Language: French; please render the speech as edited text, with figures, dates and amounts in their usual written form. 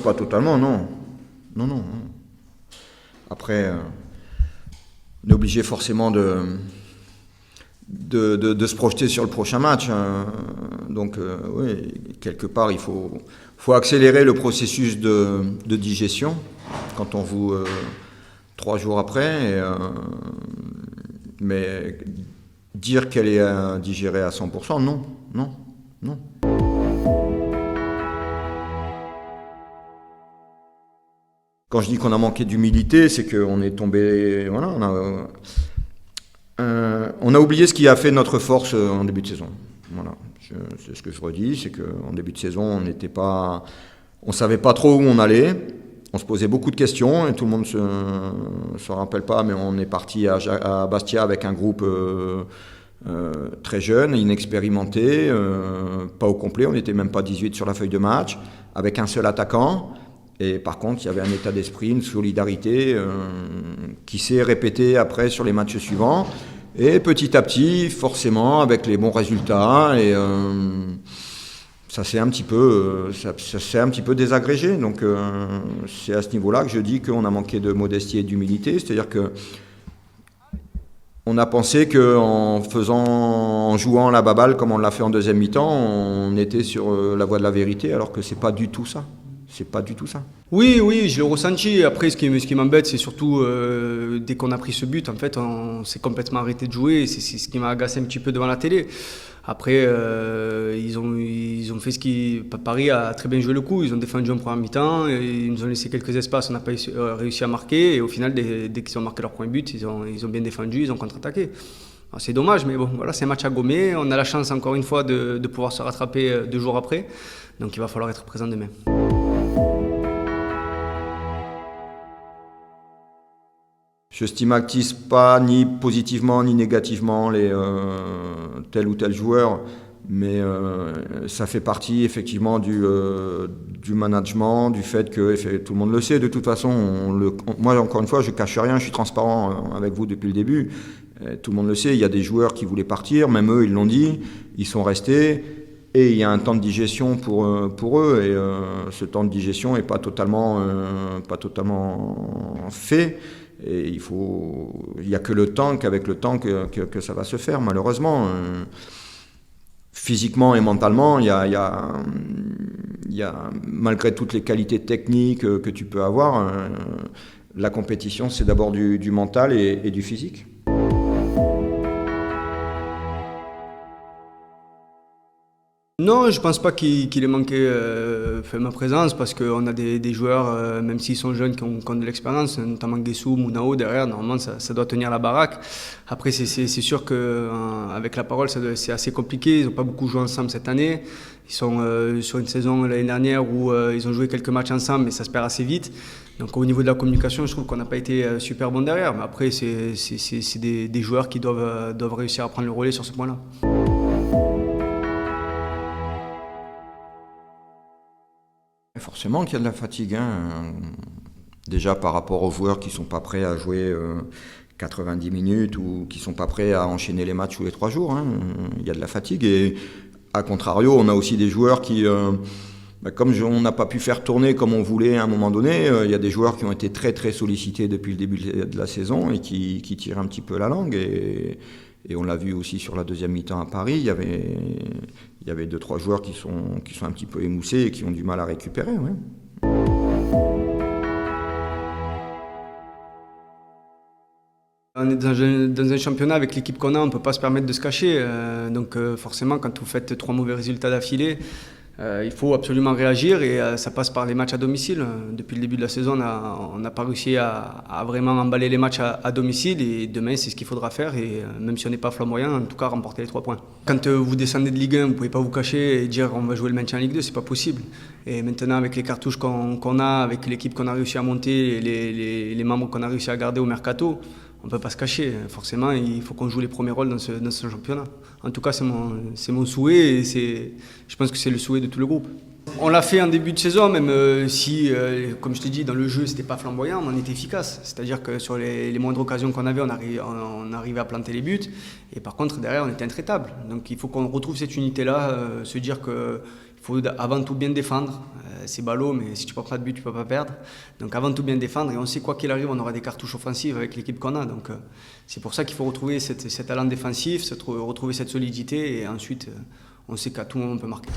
Pas totalement, non. Non, non, non. Après, on est obligé forcément de se projeter sur le prochain match, hein. Donc, oui, quelque part, faut accélérer le processus de digestion quand on joue 3 jours après. Mais dire qu'elle est digérée à 100%, non, non, non. Quand je dis qu'on a manqué d'humilité, c'est qu'on est tombé. Voilà, on a oublié ce qui a fait notre force en début de saison. Voilà, c'est ce que je redis, c'est qu'en début de saison, on savait pas trop où on allait. On se posait beaucoup de questions et tout le monde se rappelle pas, mais on est parti à Bastia avec un groupe très jeune, inexpérimenté, pas au complet, on n'était même pas 18 sur la feuille de match, avec un seul attaquant. Et par contre, il y avait un état d'esprit, une solidarité qui s'est répétée après sur les matchs suivants. Et petit à petit, forcément, avec les bons résultats, et ça s'est un petit peu désagrégé. Donc c'est à ce niveau-là que je dis qu'on a manqué de modestie et d'humilité. C'est-à-dire que on a pensé en jouant la baballe comme on l'a fait en deuxième mi-temps, on était sur la voie de la vérité, alors que c'est pas du tout ça. C'est pas du tout ça. Oui, oui, je l'ai ressenti. Après, ce qui m'embête, c'est surtout dès qu'on a pris ce but, en fait, on s'est complètement arrêté de jouer. C'est ce qui m'a agacé un petit peu devant la télé. Après, ils ont fait Paris a très bien joué le coup. Ils ont défendu en première mi-temps. Ils nous ont laissé quelques espaces. On n'a pas réussi à marquer. Et au final, dès qu'ils ont marqué leur premier but, ils ont bien défendu. Ils ont contre-attaqué. Alors, c'est dommage, mais bon, voilà, c'est un match à gommer. On a la chance, encore une fois, de pouvoir se rattraper 2 jours après. Donc, il va falloir être présent demain. Je stigmatise pas ni positivement ni négativement tel ou tel joueur, mais ça fait partie effectivement du management, du fait que tout le monde le sait. De toute façon, moi encore une fois, je cache rien, je suis transparent avec vous depuis le début. Tout le monde le sait. Il y a des joueurs qui voulaient partir, même eux ils l'ont dit, ils sont restés. Et il y a un temps de digestion pour eux, et ce temps de digestion n'est pas totalement fait. Et il n'y a que qu'avec le temps que ça va se faire, malheureusement. Physiquement et mentalement, il y a, malgré toutes les qualités techniques que tu peux avoir, la compétition, c'est d'abord du mental et du physique. Non, je pense pas qu'il ait manqué ma présence parce qu'on a des joueurs, même s'ils sont jeunes, qui ont de l'expérience, notamment Guessou, Mounao derrière. Normalement, ça doit tenir la baraque. Après, c'est sûr qu'avec la parole, c'est assez compliqué. Ils n'ont pas beaucoup joué ensemble cette année. Ils sont sur une saison l'année dernière où ils ont joué quelques matchs ensemble, mais ça se perd assez vite. Donc au niveau de la communication, je trouve qu'on n'a pas été super bon derrière. Mais après, c'est des joueurs qui doivent réussir à prendre le relais sur ce point-là. Forcément qu'il y a de la fatigue, hein. Déjà par rapport aux joueurs qui ne sont pas prêts à jouer 90 minutes ou qui ne sont pas prêts à enchaîner les matchs tous les 3 jours, hein. Il y a de la fatigue, et à contrario, on a aussi des joueurs qui, comme on n'a pas pu faire tourner comme on voulait à un moment donné, il y a des joueurs qui ont été très très sollicités depuis le début de la saison et qui tirent un petit peu la langue. Et on l'a vu aussi sur la deuxième mi-temps à Paris, il y avait 2-3 joueurs qui sont un petit peu émoussés et qui ont du mal à récupérer. Ouais. On est dans un championnat avec l'équipe qu'on a, on ne peut pas se permettre de se cacher. Donc forcément, quand vous faites 3 mauvais résultats d'affilée, il faut absolument réagir, et ça passe par les matchs à domicile. Depuis le début de la saison, on n'a pas réussi à vraiment emballer les matchs à domicile, et demain c'est ce qu'il faudra faire, et même si on n'est pas flamboyant, en tout cas remporter les 3 points. Quand vous descendez de Ligue 1, vous ne pouvez pas vous cacher et dire on va jouer le maintien en Ligue 2, c'est pas possible. Et maintenant, avec les cartouches qu'on a, avec l'équipe qu'on a réussi à monter, et les membres qu'on a réussi à garder au mercato, on ne peut pas se cacher. Forcément, il faut qu'on joue les premiers rôles dans ce championnat. En tout cas, c'est mon souhait, et je pense que c'est le souhait de tout le groupe. On l'a fait en début de saison, même si, comme je t'ai dit, dans le jeu, c'était pas flamboyant, mais on était efficace. C'est-à-dire que sur les moindres occasions qu'on avait, on arrivait à planter les buts. Et par contre, derrière, on était intraitable. Donc il faut qu'on retrouve cette unité-là, se dire qu'il faut avant tout bien défendre, c'est ballot, mais si tu ne prends pas de but, tu ne peux pas perdre. Donc avant tout bien défendre, et on sait quoi qu'il arrive, on aura des cartouches offensives avec l'équipe qu'on a. Donc c'est pour ça qu'il faut retrouver cet talent défensif, retrouver cette solidité, et ensuite on sait qu'à tout moment on peut marquer.